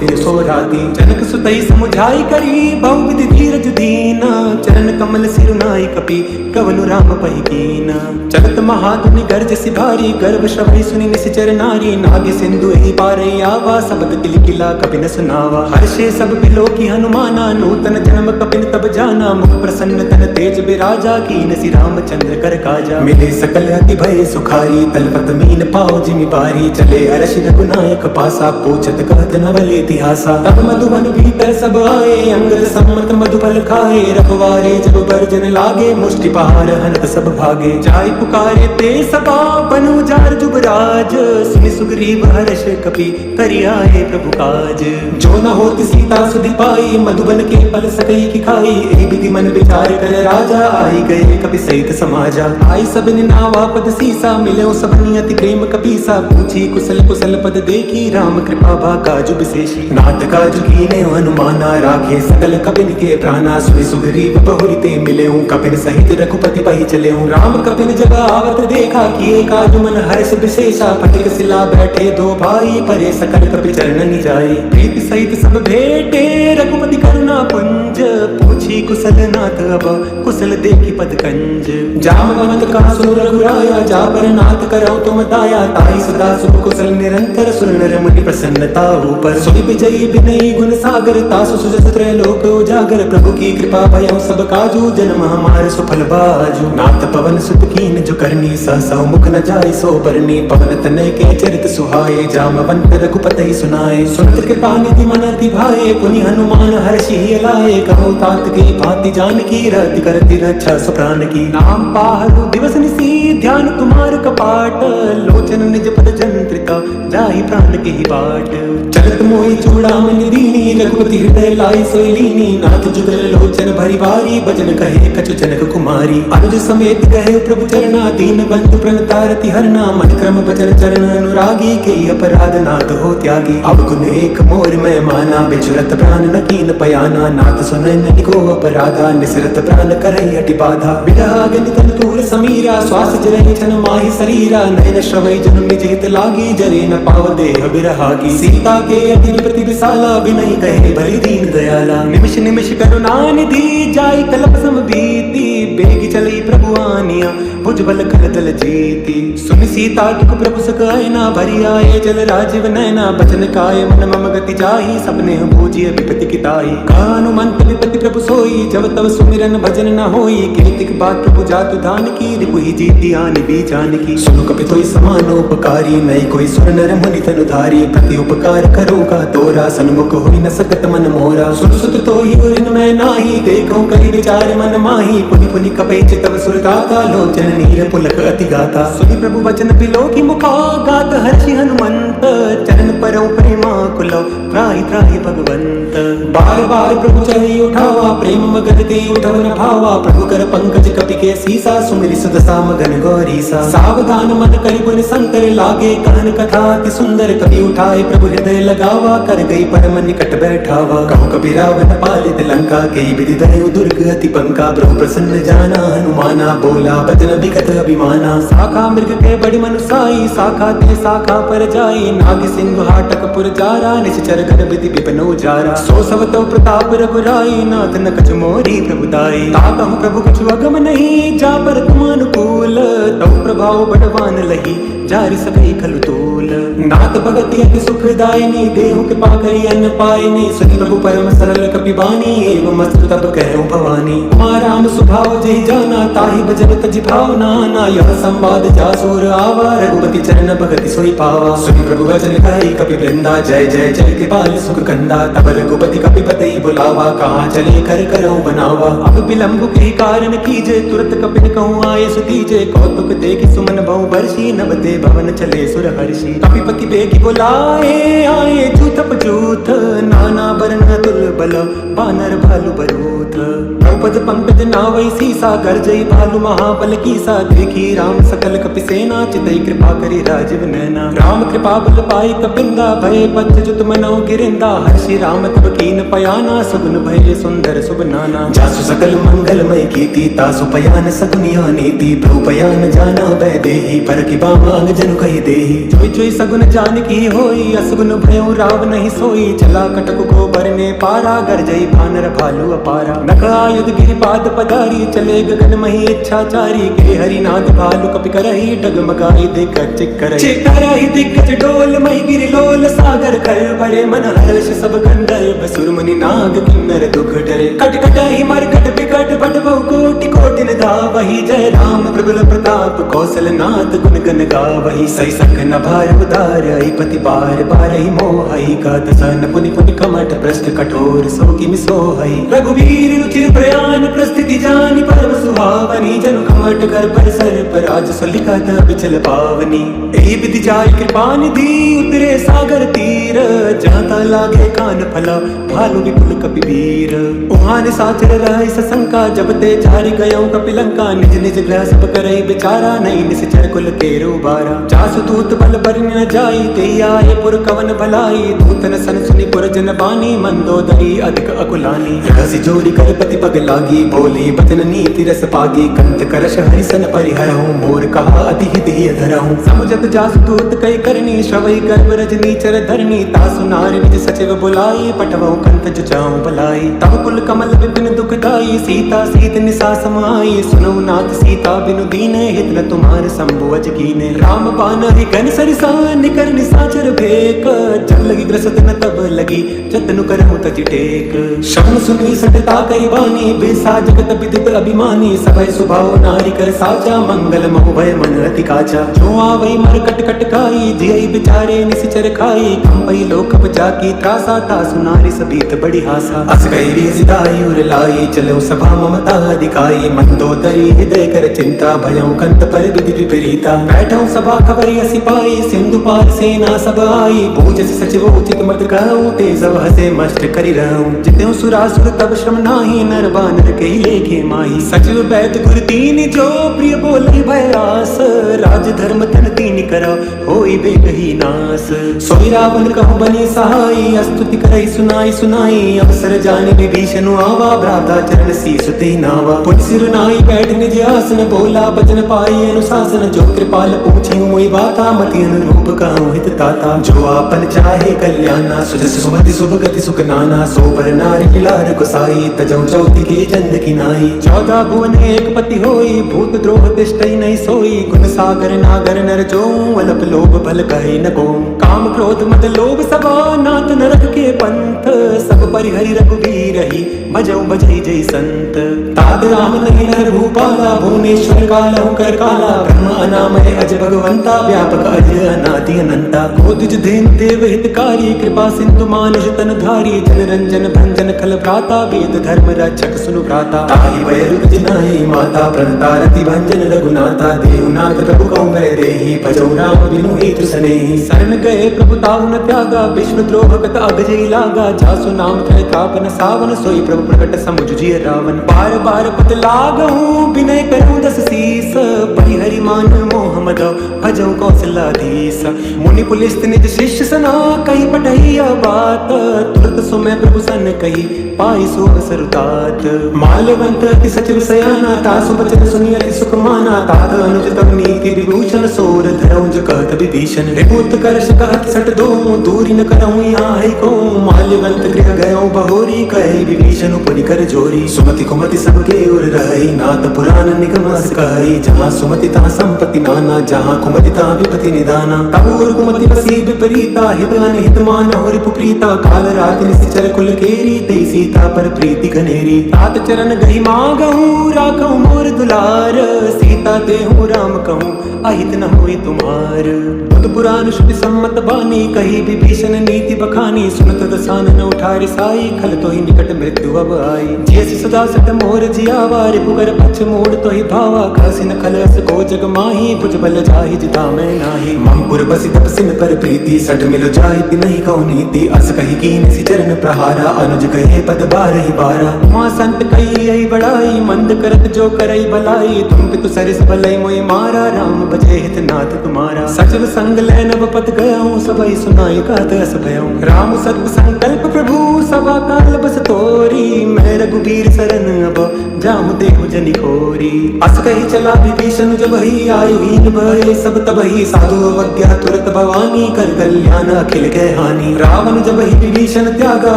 दिन सो राती जनक सुतई समुझाई करी बहु विधि धीरज दीना चरण कमल सिरुनाई कपि कवनु राम पहि कीना चलत महाधुनि गर्ज सिभारी गर्भ श्रवै सुनि निश्चर नारी नाग सिंधु एहि पारै आवा सबद किलकिला कपि न सुनावा हर्षे सब बिलो की हनुमाना नूतन जन्म कपिन तब जाना मुख प्रसन्न तन तेज बिराजा कीन सि रामचंद्र कर काजा मिले सकल अति भय सुखारी तलपत मीन पाओ जिमि बारी चले अरश रघुनायक पासा पूछत कहत नवल इतिहासा तब मधुबन भीतर सब आए अंगद सम्मत मधुफल खाए रखवारे जब बर्जन लागे मुष्टि पहाड़ हनत सब भागे जाय पुकारे ते सबा बनु जार जुबराज सुनि सुग्रीव हर्ष कपि करि आए प्रभु काज जो न होत सीता सुधि पाई मधुबन के फल सकई की खाई ए विधि मन विचार कर राजा आई गए कपि सहित समाजा आई सब नावा पद सीसा मिले सब नियति प्रेम कपीसा पूछी कुशल कुशल पद देखी राम कृपा भा काजु विशेषी नाथ काजु कीने हनुमाना राखे सकल कपिन के प्राणा सुनि सुग्रीव बहुरीते मिले कपिन सहित रघुपति पहि चले राम कपिन जगह आवत देखा किए काजु मन हर्ष विशेषा फटिक सिला बैठे दो भाई परे सकल कपि चरणन जाई प्रीति सहित सब भेटे रघुपति करुणा पुंज पूछी कुशल नाथ अब कुशल देखी पद कंज जामवंत कहा सुन रघुराया जा पर नाथ करौ तुम दाया ताई सदा सुख कुशल निरंतर सुर नर मुनि प्रसन्नता ऊपर सुनि विजयी विनयी गुण सागर तासु सुजस त्रैलोक उजागर प्रभु की कृपा भयो सब काजू जन्म हमार सुफल बाजू नाथ पवन सुत कीन जो करनी सहसा मुख न जाय सो बरनी पवन तनय के चरित सुहाए जामवंत रघुपति सुनाए सुनत कृपा निधि मन अति भाए पुनि हनुमान हर्षि लाए कहो तात की भांति जानकी रति करति रक्षा सुप्राण की नाम पाहु दिवस निसी ध्यान तुम्हार कपाट लोचन निज पद जंत्रिका जाहि प्राण के ही बाट चलत मोहि चूड़ामणि दीनी रघुपति हृदय लाई सोई लीनी नाथ जुगल लोचन भरी भारी भजन कहे कछु जनक कुमारी अनुज समेत कहे प्रभु चरना दीन बंधु प्रणतारति हरना मन क्रम बचन चरण अनुरागी के अपराध नाथ हो त्यागी अब गुण एक मोर मैं माना बिचुरत प्राण न कीन पयाना नाथ सुनन निको अपराधा निसरत प्राण करई अति बाधा विरह गनि तन तूर समीरा श्वास जरहि छन माहि शरीरा नयन श्रवै जन निज हित लागी जरे न पाव देह बिरहागी सीता के अति विपति विशाला बिनहि कहे भली दीन दयाला निमिष निमिष करुणा निधि जाय कलप सम बीती बेग चली प्रभु आनिया भुजबल खलदल जीती सुनि सीता दुख प्रभु सक आयना भरी आए जल राजीव नैना बचन काय मन मम गति जाहि सपने बूझिय विपति किताई कानुमंत विपति प्रभु सोई जब तब सुमिरन भजन न होई कीर्तिक बात प्रभु जातु दान की रिपुहि जीती आनि भी जान की सुनु कपि तोई समानोपकारी नहीं कोई सुर नर मुनि तनुधारी प्रति उपकार करोगा तोरा सन्मुख होई न सकत मन मोरा सुन सुत तोहि उरिन मैं नाही देखो करि विचार मन माही पुनि पुनि कपै चितव सुरदाता लोचन नीर पुलक अति गाता सुनि प्रभु वचन बिलो की मुखा गात हर्षि हनुमंत चरण परौ प्रेमा कुल बोलो त्राहि त्राहि भगवंत। बार बार प्रभु चढ़ी उठावा प्रेम मगन ते उठव न भावा। प्रभु कर पंकज कपि के सीसा सुमिरि सुदशा मगन गौरीसा। सावधान मन करि पुनि शंकर लागे कहन कथा अति सुंदर। कवि उठाए प्रभु हृदय लगावा कर गई परम निकट बैठावा। कहु कबीर रावण पालित लंका के विधि दयु दुर्ग अति पंका। प्रभु प्रसन्न जाना हनुमाना बोला बचन विगत अभिमाना। शाखा मृग के बड़ी मनुसाई शाखा ते शाखा पर जाई। नाग सिंह हाटक पुर जारा निश्चर घर विधि विपिन उजारा। सो सब तो प्रताप रघुराई नाथ न कछु मोरी प्रभु दाई। ताकहु प्रभु कछु अगम नहीं जा पर तुम अनुकूल। तव प्रभाव बड़वान लही जारि सभी खलु तूल। नाथ भगति अति सुखदायिनी देहु कृपा करि अन्न पायिनी। सुनि प्रभु परम सरल कपि बानी एवं मस्तु तब कहु भवानी। राम सुभाव जहि जाना ताहि भजन तजि भावना। ना यह संवाद जासुर आवा रघुपति चरण भगति सोई पावा। सुनि प्रभु वचन कहि कपि वृंदा जय जय जय कृपाल सुख कंदा। तब रघुपति कपि पतई बुलावा कहाँ चले कर करऊ बनावा। अब विलंब के कारण कीजे तुरत कपिन कहूँ आये सुतीजे। कौतुक देखि सुमन बहु बरसी नभ ते भवन चले सुर हर्षि। कपिपति बेगी बुलाए आए जूथप जूथ। नाना बरन तुल बल बानर भालु बरूथ। द्रौपद पंकज नावै सीसा गर्जई भालु महाबल कीसा। देखी राम सकल कपि सेना चितई कृपा करि राजीव नैना। राम कृपा बल पाई कपिंदा भय पथ जुत मनौ गिरिंदा। हर्षि राम तब कीन पयाना सगुन भय सुंदर शुभ नाना। जासु सकल मंगलमय कीर्ति तासु पयान सगुनिया नीति। प्रभु पयान जाना वै देहि पर कि बामांग जनु कहि देहि। जोई जोई सगुन जानकी होई असगुन भयउ राव नहीं सोई। चला कटक को बरने पारा गर्जई भानर भालु अपारा। नख आयुध गिरिपाद पधारी चले गगन मही इच्छाचारी। गिरि हरिनाथ भालु कपि करही डगमगाई दिग्गज चिक्करही। चिक्करही दिग्गज डोल मही गिरि लोल सागर कर बड़े मन हर्ष सब गंधर्व सुर मुनि नाग किन्नर दुख डरे। कट कटहि मरकट बिकट बट बहु कोटि कोटि धावहि। जय राम प्रबल प्रताप कौशल नाथ गुण गन गावहि। सही सख न भार उदारहि पति बार बारहि मोहहि। गात सन पुनि पुनि कमठ प्रस्थ कठोर सो किमि सोहहि। रघुवीर रुचिर प्रयाण प्रस्थिति जानि परम सुहावनी। जनु कमठ कर पर सर पर राज सलिखत बिचल पावनी। एहि विधि जाय कृपा निधि उतरे सागर तीर। जाता लागे कान फला भालु विपुल कपि वीर। उहान साचर रहै सशंका जब ते चारि गयौ कपिलंका। निज निज ग्रह सब करई विचारा नहीं निश्चर कुल केरु बारा। जासु दूत बल बरि न जाई ते आए पुर कवन भलाई। दूतन सन सुनि पुर जन बानी मंदोदरी अधिक अकुलानी। रसी जोड़ी कर पति पग लागी बोली बचन नीति रस पागी। कंत करश हरिसन परिहरहूँ मोर कहा अति हित ही धरहूँ। समुझत जासु दूत कई करनी श्रवई गर्भ रजनी चर धरनी। तासु नारि निज सचिव बुलाई पटवहु कंत जुचाऊं भलाई। तब कुल कमल विपिन दुखदाई सीता सीत निसा समाई। सुनौ नाथ सीता बिनु दीने हित न तुम्हार शंभु अज कीने। राम बान हरि घन सरिसा निकर निसाचर भेक। जब लगी ग्रसत न तब लगी जतनु करहु तजि टेक। शब्द सुनी सटता कई बानी बेसा जगत विदित अभिमानी। सभय सुभाव नारी कर साचा मंगल महु भय मन अति काचा। जो आवै मर कट कट खाई जियई बिचारे निसिचर खाई। कंपई लोक जाकी त्रासा तासु नारी सभीत बड़ी हासा। अस गई रिसिदाई उर लाई चलो सभा ममता दिखाई। मंदोदरी हृदय कर चिंता भयउ कंत पर विधि विपरीता। बैठौ सभा खबरी सिपाही सिंधु पार सेना सब आई। पूजस सचिव उचित मत कहूँ ते सब हसे मस्त करि रहूँ। जितेउ सुरासुर तब श्रम नाही नर बानर के लेखे माही। सचिव बैठ गुर दीन जो प्रिय बोले भयास। राज धर्म तन तीन करा होई बेगही नास। सोई रावण कहु बनी सहाई स्तुति करई सुनाई सुनाई। अवसर जाने विभीषण आवा भ्राता चरण शीस ते नावा। पुनि सिर नाई बैठ निज आसन बोला बचन पाई अनुशासन। जो कृपाल पूछी मोई बाता मति अनुरूप कहूँ हित ताता। जो आपन चाहे कल्याणा सुजस सुमति सुभ गति सुख नाना। सो पर नारी लार गुसाई तजौ चौथी के चंद की नाई। 14 भुवन एक पति होई भूत द्रोह तिष्ठई नहीं सोई। गुण सागर नागर नर जो अलप लोभ भल कहे न को। काम क्रोध मद लोभ सबा नाथ नरक के पंथ सब परिहरि रघुवीर की रही बजऊ बजई जय संत। तात राम नहीं नर भूपाला भुवनेश्वर काला कर काला ब्रह्म अनामय अज भगवंता व्यापक अज अनादि अनंता। गोदिज धेन देव हितकारी कृपा सिंधु मानुष तन धारी जन रंजन भंजन खल भ्राता वेद धर्म रक्षक सुनु भ्राता। ताहि भय जिनाहि माता प्रणता रति भंजन रघुनाथा देवनाथ प्रभु कौ मैं देहि भजौ राम बिनु हेतु सनेहि। शरण गए प्रभु ताहु न त्यागा विश्व द्रोह गत अगजई लागा जासु नाम त्रय तापन सावन सोई प्रभु प्रकट समुझ जिय रावण। बार बार पत लागहु विनय करहु दस शीस परिहरि मान मोह मदौ भजौ कौशलाधीश। मुनि पुलिस निज शिष्य सना कही पठैया बात तुरत सो मैं प्रभु सन कही पाई सो सरुतात। माल्यवंत अति सचिव सयाना तासु बचन सुनि अति सुख माना तात अनुज तब नीति विभूषण सोर धरऊ जो कहत विभीषण। रिपुत करश कहत सट दो दूरी न करऊँ यहाँ को माल्यवंत गृह गयो बहोरी कहे विभीषण पुनि कर जोरी। सुमति कुमति सबके उर रही नाथ पुराण निगम अस कही जहाँ सुमति तहाँ संपत्ति नाना जहाँ कुमति तहाँ विपति निदाना। तब और कुमति बसी विपरीता हित अनहित मान हो रिपु प्रीता काल रात निश्चर कुल केरी ते सीता पर प्रीति घनेरी। तात चरण गही मागहूँ राखहूँ मोर दुलार सीता देहूँ राम कहूँ अहित न होई तुम्हार। बुध पुराण श्रुति सम्मत बानी कही विभीषण नीति बखानी सुनत दसानन उठारे साई खल तो ही निकट मृत्यु अब आई। जैसी सदा सट मोर जियावा रिपुगर पक्ष मोड़ तो ही भावा खासी न खल अस को जग माही भुज बल जाहि जिता मैं नाही। ममपुर बसी तपसिन पर प्रीति सट मिलो जाहि नहीं कहो नीति अस कही कीन सी चरण प्रहारा अनुज कहे पद बारहि बारा। माँ संत कही यही बड़ाई मंद करत जो करई भलाई तुम पितु सरिस भलई मोई मारा राम बजे हित नाथ तुम्हारा। सचिव संग ले नव पद गयाऊं सबई सुनाई कहत अस भयऊं राम सत्य संकल्प प्रभु सभा काल बस तोरी मैं रघुबीर शरण अब जाऊं देहु जनि खोरी। अस कही चला विभीषण जब ही आयु हीन भय सब तबहि साधु अवज्ञा तुरत भवानी कर कल्याण अखिल गए हानि। रावण जब ही विभीषण त्यागा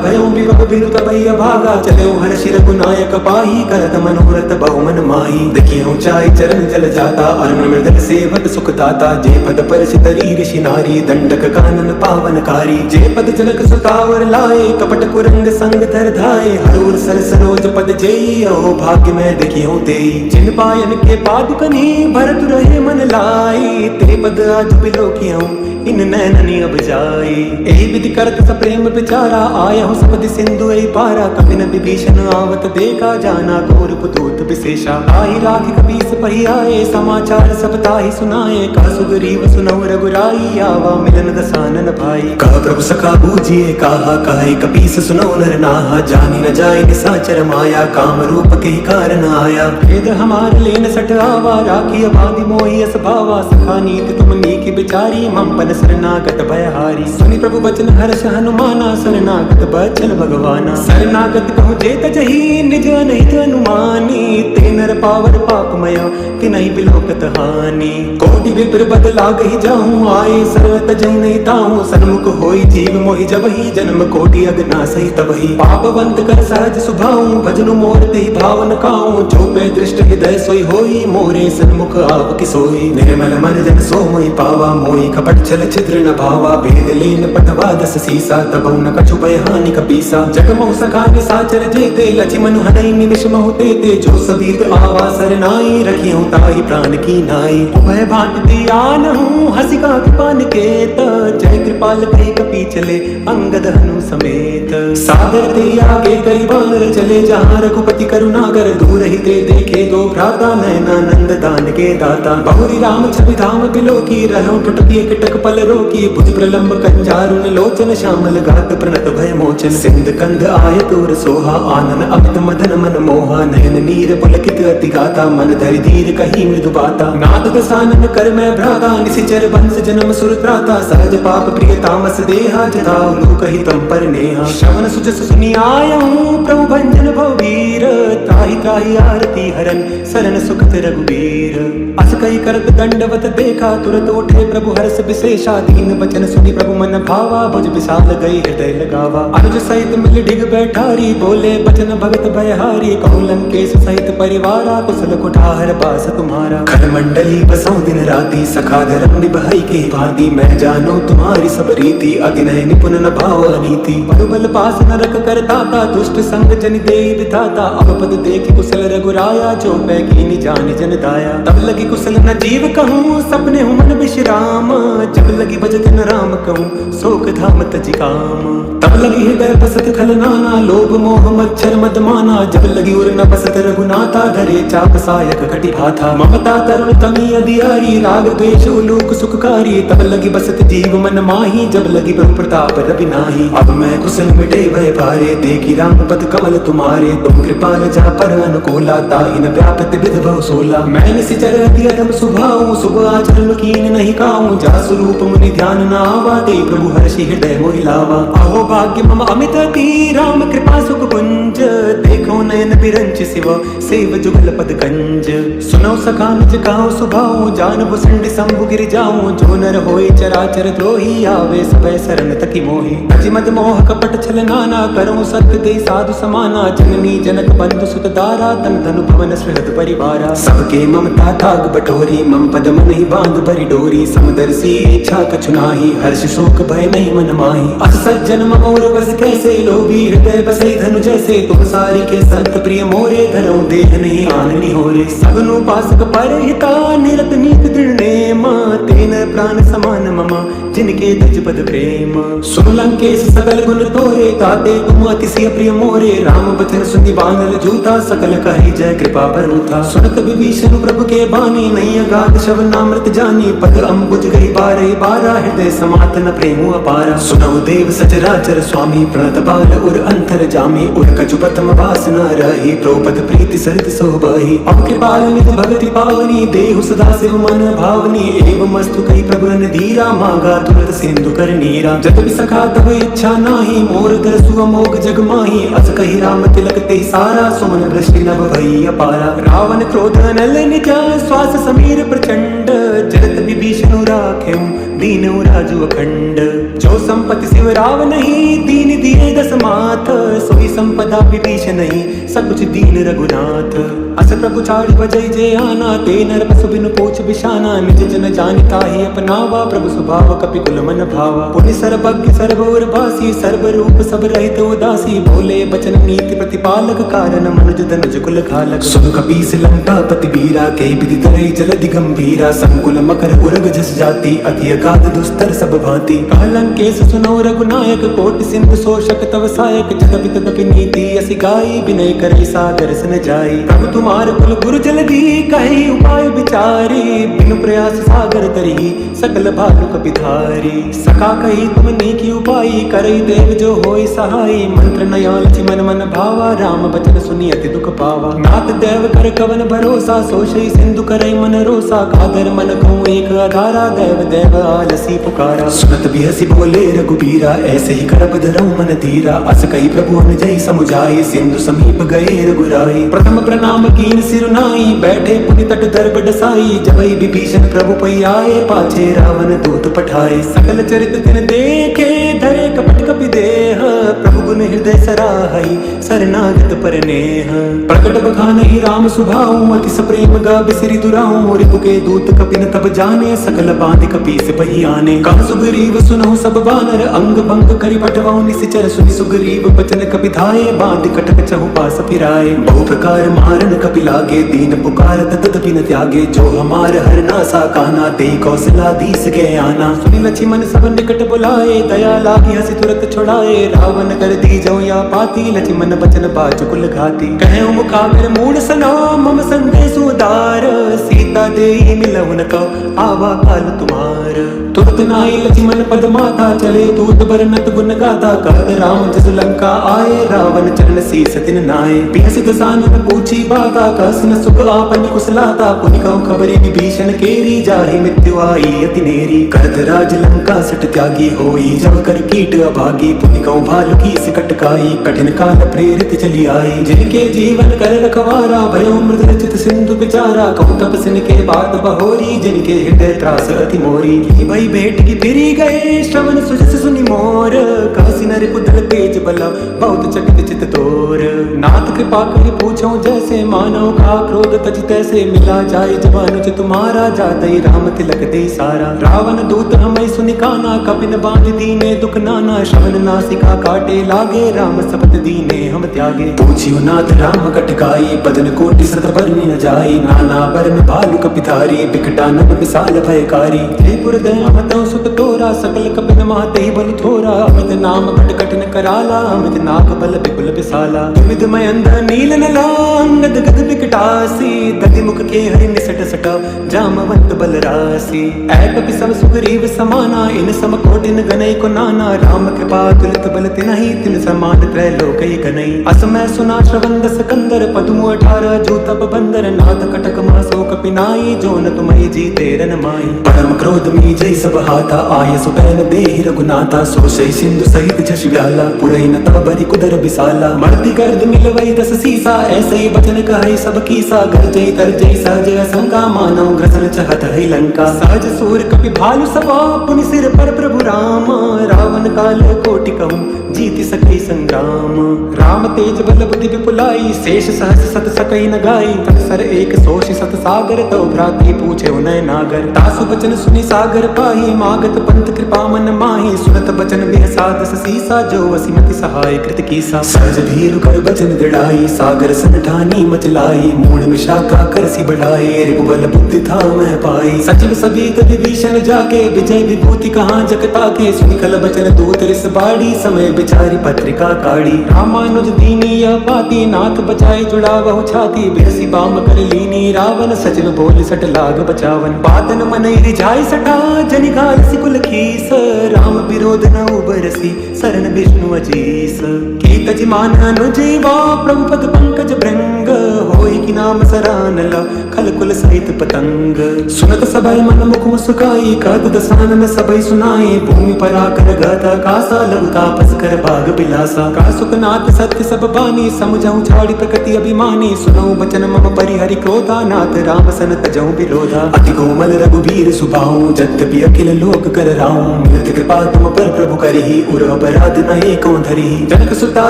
भयऊं विभव बिनु तबहि अभागा चले हर्षि रघुनायक पाही करत मनोरथ बहुमन माही। देखिए ऊंचाई चरण जल जाता अरुण मृदल सेवत सुख दाता जे पद पर सितरी ऋषि नारी दंडक कानन पावनकारी। जे पद जनक सुतावर लाए कपट कुरंग संग धर धाये हरूर सर सरोज पद जेई अहो भाग्य में देखियो तेई। जिन पायन के पादुकनी भरत रहे मन लाई ते पद आज बिलोकियों इन नैननी अब जाई। एहि विधि करत स प्रेम विचारा आया हूँ सपदि सिंधु ऐ पारा कपिन विभीषण आवत देखा जाना घोर पुतूत विशेषा। आहि राखि कपीस पहि आए समाचार सब ताहि सुनाए कह सुग्रीव सुनौ रघुराई आवा मिलन दसानन भाई। कह प्रभु सखा बूझिए कहा कहे कपीस सुनौ नर नाहा जानी न जाए निसाचर माया काम रूप के ही कारण आया। भेद हमार लेन सठ आवा राखी अबाधि मोहि अस भावा सखा नीति तुम नीकी बिचारी मम पन शरणागत भयहारी। सुनि प्रभु बचन हर्ष हनुमाना शरणागत बचन भगवाना। शरणागत कहूँ जेत जही निज अनहित अनुमानी ते नर पावर पापमय तिनहि बिलोकत हानि। कोटि विप्र बदला गही जाऊँ आए सरत जही नहीं ताऊँ सन्मुख होई जीव मोहि जबहि जन्म कोटि अगना सही तबहि। पापवंत कर सहज सुभाऊँ भजनु मोर तेहि भावन काऊँ जो पे दृष्ट हृदय सोई होई मोरे सन्मुख आव कि सोई। निर्मल मन जन सो मोहि पावा मोहि कपट छल छिद्र न भावा भेद लीन पटवा दस सीसा तबौ न कछु भय हानि कपीसा। जग मोह सखा निसाचर जेते लछि मनु हनई निमिष महु तेते जो सदीप आवा सरनाई रखियो ताहि प्राण की नाई। भय भांति आनहु हसिका कृपा निकेत जय कृपाल कहि कपी चले अंगद हनु समेत। सादर ते आगे करी बानर चले जहाँ रघुपति करुणागर दूर ही ते देखे दो भ्राता नयनानंद दान के दाता। बहुरी राम छवि धाम बिलो की रहो टुटकी कटक पल रोकी बुझ प्रलंब कंजारुन लोचन श्यामल गात प्रणत भय मोचन। सिंध कंध आय तूर सोहा आनन अमित मदन मन मोहा नयन नीर पुलकित अति गाता मन धरि धीर कही मृदु बाता। नाद दसानन कर मैं भ्राता निशिचर वंश जन्म सुर त्राता सहज पाप प्रिय तामस देहा जताऊ लू कही तम पर नेहा। श्रवण सुजस सुनि आयहूँ प्रभु भंजन भववीर त्राहि त्राहि आरती हरन शरण सुखत रघुबीर। अस कही करत दंडवत देखा तुरत उठे प्रभु हर्ष विशेष केशा दीन बचन सुनी प्रभु मन भावा भुज विशाल गई हृदय लगावा अनुज सहित मिल डिग बैठारी बोले बचन भगत भयहारी कहूँ लंकेश सहित परिवारा कुशल कुठार बास तुम्हारा खल मंडली बसों दिन राती सखा धर्म निभाई के भांति मैं जानो तुम्हारी सब रीति अगिनय निपुण न भाव अनीति बल पास न रख कर दाता दुष्ट संग जन दे विधाता अब पद देख कुशल रघुराया जो पैकी जान जन दाया तब लगी कुशल न जीव कहूँ सपने हूँ मन विश्राम जब लगी भजत न राम कहूँ शोक धाम तजी काम तब लगी हृदय बसत खल नाना लोभ मोह मच्छर मद माना जब लगी उर न बसत रघुनाथा धरे चाप सायक कटि भाथा ममता तरुण तमी अधियारी राग द्वेष उलूक सुखकारी तब लगी बसत जीव मन माही जब लगी प्रभु प्रताप रवि नाही अब मैं कुशल मिटे भय भारे देखी राम पद कमल तुम्हारे तुम कृपाल जा पर अनुकूला ताहि न व्यापत विध बहु सोला मैं निशिचर अति अधम सुभाऊं शुभ आचरण कीन नहीं काऊं जा स्वरूप मुनि ध्यान न आवा ते प्रभु हर्षि हृदय मोहि लावा अहो भाग्य मम अमित अति राम कृपा सुख पुंज देखो नयन बिरंच शिव सेव जुगल पद कंज सुनो सखा निज गाँव सुभाऊं जान भुसंड शंभु गिर जाऊं जो नर होए चराचर द्रोही आवे सब शरण तकी मोहि अति मद मोह कपट छल नाना करूं सत्य दे साधु समाना जननी जनक बंधु सुत दारा तन धनु भवन सुहृद परिवारा सबके ममता ताग बटोरी मम पद मन ही बांध भरी डोरी समदर्शी इच्छा कछु नाही हर्ष शोक भय नहीं मन माही अस सज्जन ममोर बस कैसे लोभी हृदय बसे धनु जैसे तुम सारी के संत प्रिय मोरे धरऊं देह नहीं आननी हो रे सबनु पासक पर हिता निरत नीत दृढ़ नेम तेन प्राण समान मम जिनके तज पद प्रेम सुन लंकेश सकल गुण तोरे ताते तुम अतिशय प्रिय मोरे राम बचन सुनि बानर जूता सकल कहि जय कृपा बरूथा सुनत विभीषण प्रभु के बानी नहीं अगाध शवनामृत जानी पद अम्बुज गई बारे बारा हृदय समातन प्रेमु अपारा सुनौ देव सचराचर स्वामी प्रणत बाल उर अंतर जामी उर कछु प्रथम वासना रही प्रोपद प्रीति सरित सोबही अब कृपाल निज भगति पावनी देहु सदा शिव मन भावनी एवं मस्तु कई प्रभु धीरा मांगा तुरत सिंधु कर नीरा जत भी सखा तब इच्छा नाही मोर दरसु अमोघ जग माही अस कही राम तिलक ते सारा सुमन दृष्टि नभ भई अपारा रावण क्रोध नल निज श्वास समीर प्रचंड जरत विभीषण राखें दीन राजु अखंड जो संपत्ति शिव राव नहीं दीन दिए दस माथ सोई संपदा विभीषण नहीं सब कुछ दीन रघुनाथ अस प्रभु छाड़ी बजई जे आना ते नर बसु बिनु पूछ बिशाना निज जन जानिता ही अपनावा प्रभु स्वभाव कपि कुल मन भावा पुनि सर्वज्ञ सर्वोर भासी सर्व रूप सब रहित उदासी बोले बचन नीति प्रतिपालक कारण मनुज धनुज कुल घालक सुन कपीस लंका पति बीरा के विधि तरई जल दिगंभीरा संकुल मकर उरग जस जाति अति अगाध दुस्तर सब भांति कहलंकेश सुनो रघुनायक कोटि सिंधु शोषक तव सायक जगपित तपि नीति असि गाई विनय करे सागर सन जाई प्रभु तुम्हार कुल गुरु जल दी कही उपाय विचारी बिनु प्रयास सागर तरी सकल भालु कपिधारी सखा कही तुम नीकी उपाय करई देव जो होय सहाय मंत्र नयालचि मन मन भावा राम बचन सुनि अति दुख पावा नाथ देव कर कवन भरोसा सोशई सिंधु करई मन रोसा कादर मन कहूँ एक आधारा देव देव आलसी पुकारा सुनत भी हसी बोले रघुबीरा ऐसे ही करब धरऊं मन धीरा अस कही प्रभु अनुजई समुझाई सिंधु समीप गए रघुराई प्रथम प्रणाम कीन सिरुनाई बैठे पुनि तट दर्भ डसाई जबई विभीषण प्रभु पई आए पाछे रावण दूत पठाए सकल चरित दिन देखे धरे कपट कपि देह प्रभु गुण हृदय सराहई शरणागत पर नेह प्रकट बखानहि राम सुभाऊं अति सप्रेम गा बिसरि दुराऊं रिपु के दूत कपि न तब जाने सकल बांध कपीस बही आने कह सुग्रीव सुनहु सब बानर अंग भंग करि पटवाऊं निशिचर सुनि सुग्रीव बचन कपि धाये बांध कटक चहु पास फिराए बहु प्रकार मारन कपि लागे दीन पुकारत तदपि न त्यागे जो हमार हर नासा काना दे कौशलाधीश के आना सुनि लक्ष्मण सब निकट बुलाए दया लागी हसी तुरत छुड़ाए रावण कर दी जो या पाती लक्ष्मण बचन बाज कुल घाती कहे मुखागर मूड सना मम संदेश उदार सीता दे मिलहु न को आवा काल तुम्हार तुरत नाई लक्ष्मण पद माता चले दूत बरनत गुण गाता कहत राम जस लंका आए रावण चरण शीस तिन नाए बिहसित सानन पूछी बाता कस न सुख आपन कुशलाता पुनि कहूँ खबरी विभीषण केरी जाहि मृत्यु आई अति नेरी करत राज लंका सट त्यागी होई जब कर कीट अभागी पुनि कहूँ भालु की सिकट काई कठिन काल प्रेरित चली आई जिनके जीवन कर रखवारा भयो मृद रचित सिंधु बिचारा कहूँ तपस्विन के बात बहोरी जिनके हृदय त्रास अति मोरी भई बड़ी भेंट की फिरी गए श्रवण सुजस सुनी मोर काशी नर कुदल तेज बला बहुत चकित चित तोर नाथ कृपा कर पूछो जैसे मानव का क्रोध तज तैसे मिला जाए जवानुज तुम्हारा जातई राम तिलक दे सारा रावण दूत हमें सुनि काना कपिन बांध दीने दुख नाना श्रवण नासिका काटे लागे राम शपथ दीने हम त्यागे पूछियो नाथ राम कटकाई बदन कोटि सत बरनी न जाई नाना बरन भालु कपिधारी बिकटा नभ विशाल भयकारी त्रिपुर दयामतौ सुत तोरा सकल कपिन महते बल थोरा अमित नाम कट कठिन कराला अमित नाग बल बिपुल विशाला विविधमय अंध नील नला अंगद गद विकटासी दधि मुख के हरि निसट सटा जामवंत बल रासी ऐ कपि सब सुग्रीव समाना इन सम कोटिन गनई को नाना राम कृपा तुलित बल तिनहि तिन समान त्रैलोकय गनई असमय सुना श्रवण दस कंदर पद्म 18 जो तप बंदर नाथ कटक मासो कपिनाई जो न तुम्हें जीते रन माई परम क्रोध मी जय सब हाथा आय सुपैन देहि रघुनाथा सो सही सिंधु सहित झष व्याला पुरई न तब बरि कुदर विशाला मर्दी गर्द मिलवई दस सीसा ऐसे ही बचन कहे सब कीसा गरजई तरजई सहज असंका मानव ग्रसन चहत है लंका सहज सूर कपि भालु सभा पुनि सिर पर प्रभु राम रावण काल कोटि कहूँ जीति सकै संग्राम राम तेज बल बुद्धि विपुलाई शेष सहस सत सकई न गाई तत्सर एक सोष सत सागर तो भ्राति पूछे उनय नागर तासु बचन सुनि सागर पाही मागत पंथ कृपा मन माही सुनत बचन बिहसा दस सीसा जो असीमति सहाय कृत कीसा सहज भीरु कर बचन दृढ़ाई सागर सन ठानी मचलाई मूढ़ विशाखा करसी बढ़ाई रिपुबल बुद्धि था मैं पाई सचिव सभी विभीषण जाके विजय विभूति कहाँ जगता के सुनिकल बचन दूत रिस बाड़ी समय बिचारी पत्रिका काढ़ी रामानुज दीनी यह पाती नाथ बचाए जुड़ा बहु छाती बिरसी बाम कर लीनी रावण सचिव बोल सट लाग बचावन बातन मन रिझाई सटा जनिकाल सिकुल खीस राम विरोध न उबरसी शरण विष्णु अजीस कीतज मान अनुजीवा प्रभु पद पंकज भृंग होई कि नाम सरानला खल कुल सहित पतंग सुनत सभय मन मुख मुस्काई कहत दसानन सबई सुनाई भूमि पर आकर गाता कासा लघु तापस कर भाग बिलासा का सुखनाथ सत्य सब बानी समझाऊं छाड़ी प्रकृति अभिमानी सुनऊ बचन मम परिहरि क्रोधा नाथ राम सन तजऊ विरोधा अति कोमल रघुवीर सुभाऊ जद्यपि अखिल लोक कर राऊं मिलत कृपा तुम पर प्रभु करहि उर अपराध न एको धरि जनक सुता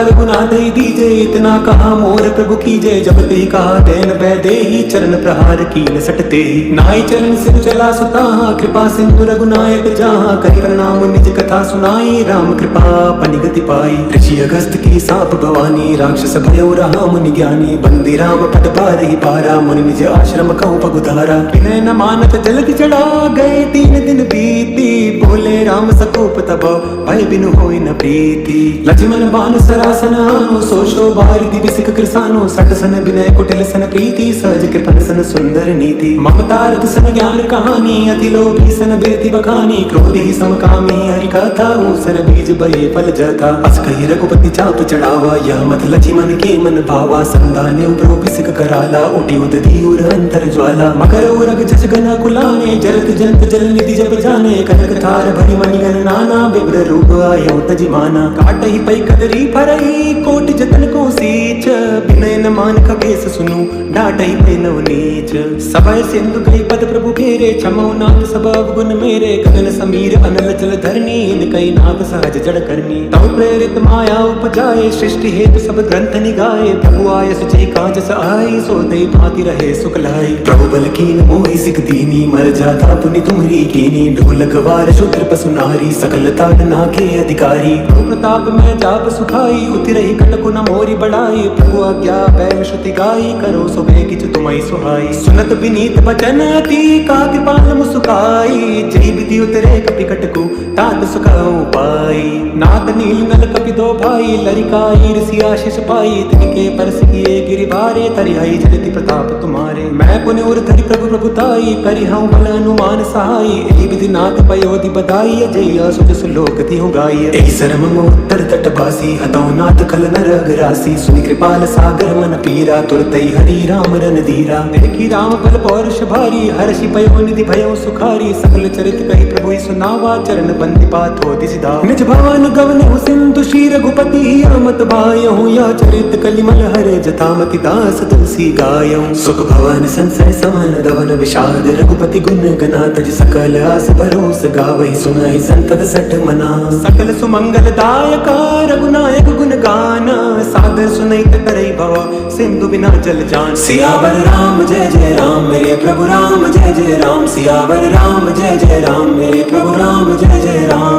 रघुनाथ दीजे इतना कहा मोर प्रभु कीजे जब ते कहा देन वैदेही चरण प्रहार कीन सटते नाई चरण सिर चला सुता कृपा सिंधु रघुनायक जहाँ करि प्रणाम निज कथा सुनाई राम कृपा पनि गति पाई ऋषि अगस्त की साप भवानी राक्षस भयो रहा मुनि ज्ञानी बंदी राम पट पारहि पारा मुनि निज आश्रम कहूँ पगुधारा विनय न मानत जल्द चढ़ा गए 3 दिन बीती बोले राम सकोप तब भय बिनु होई न प्रीति लक्ष्मण बाण सरासन आनु सो शोभा रिधि विसिक कृसानु सट सन विनय कुटिल सन प्रीति सहज कृपन सन सुंदर नीति ममता रथ सन ज्ञान कहानी अति लोभी सन बिरति बखानी क्रोधी समकामी हरि कथा ऊसर बीज बये फल जाता अस कही रघुपति चाप चढ़ावा यह मत लक्ष्मण के मन भावा संताने उपरो बिसिक कराला उठी उदधी उर अंतर ज्वाला मकर उरग जस गना कुलाने जरत जंत जल निधि जब जाने कनक थार भरी मणि गण नाना विभ्र रूप आयो तजिमाना काट ही पई कदरी फरई कोटि जतन को सीच विनय न मान खगेश सुनु डाट ही पे नव नीच सभय सिंधु गई पद प्रभु घेरे क्षमो नाथ सब गुण मेरे गगन समीर अनल जल धरनी इनकई नाथ सहज जड़ करनी तव प्रेरित माया उपजाए सृष्टि हेतु सब ग्रंथ निगाए प्रभु आय सुचि काज सहाय सो दई भांति रहे सुख लाई प्रभु बल कीन मोहि सिख दीनी मर जाता पुनि तुम्हरी कीनी ढोलक वार शूद्र पसु नारी सकल ताड़ नाके अधिकारी प्रभु प्रताप में जाप सुखाई उतिरहि कटकु न मोरी बढ़ाई प्रभु आज्ञा बैल श्रुति गाई करो सुबह किच तुम्हारी सुहाई सुनत विनीत बचन अति का कृपाल मुसुकाई जय विधि उतरे कपि कटकु तात सुखाओ पाई नाथ नील नल कपि दो भाई लरिकाई ऋषि आशीष पाई तिनके परस किए गिरि भारे तरिहाई जगति प्रताप तुम्हारे मैं पुनि उर धरि प्रभु प्रभुताई करिहऊँ बल अनुमान सहाय एहि विधि नाथ पयोधि बधाई जय सुज सुलोक तिहु गाई एहि सरम उत्तर तट बासी हतौ नाथ खल नर अगरासी सुनि कृपाल सागर मन पीरा तुरतई हरि राम रन धीरा देखी राम बल पौरुष भारी हर्षि पयो निधि भयो सुखारी सकल चरित कही प्रभु सुनावा चरण बंदी पात हो दिसदा निज भवन गवन हो सिंधु शीर रघुपति मत बायहु या चरित कलिमल हरे जतामति दास तुलसी गायहु सुख भवन संसय समन दवन विषाद रघुपति गुण गना तज सकल आस भरोस गावहि सुनाहि संतत सठ मना सकल सुमंगल दायक रघुनायक गुण गाना सादर सुनैत करई भव सिंधु बिना जल जान सियावर राम जय जय राम मेरे प्रभु राम जय जय राम सियावर राम जय जय राम मेरे प्रभु राम जय जय राम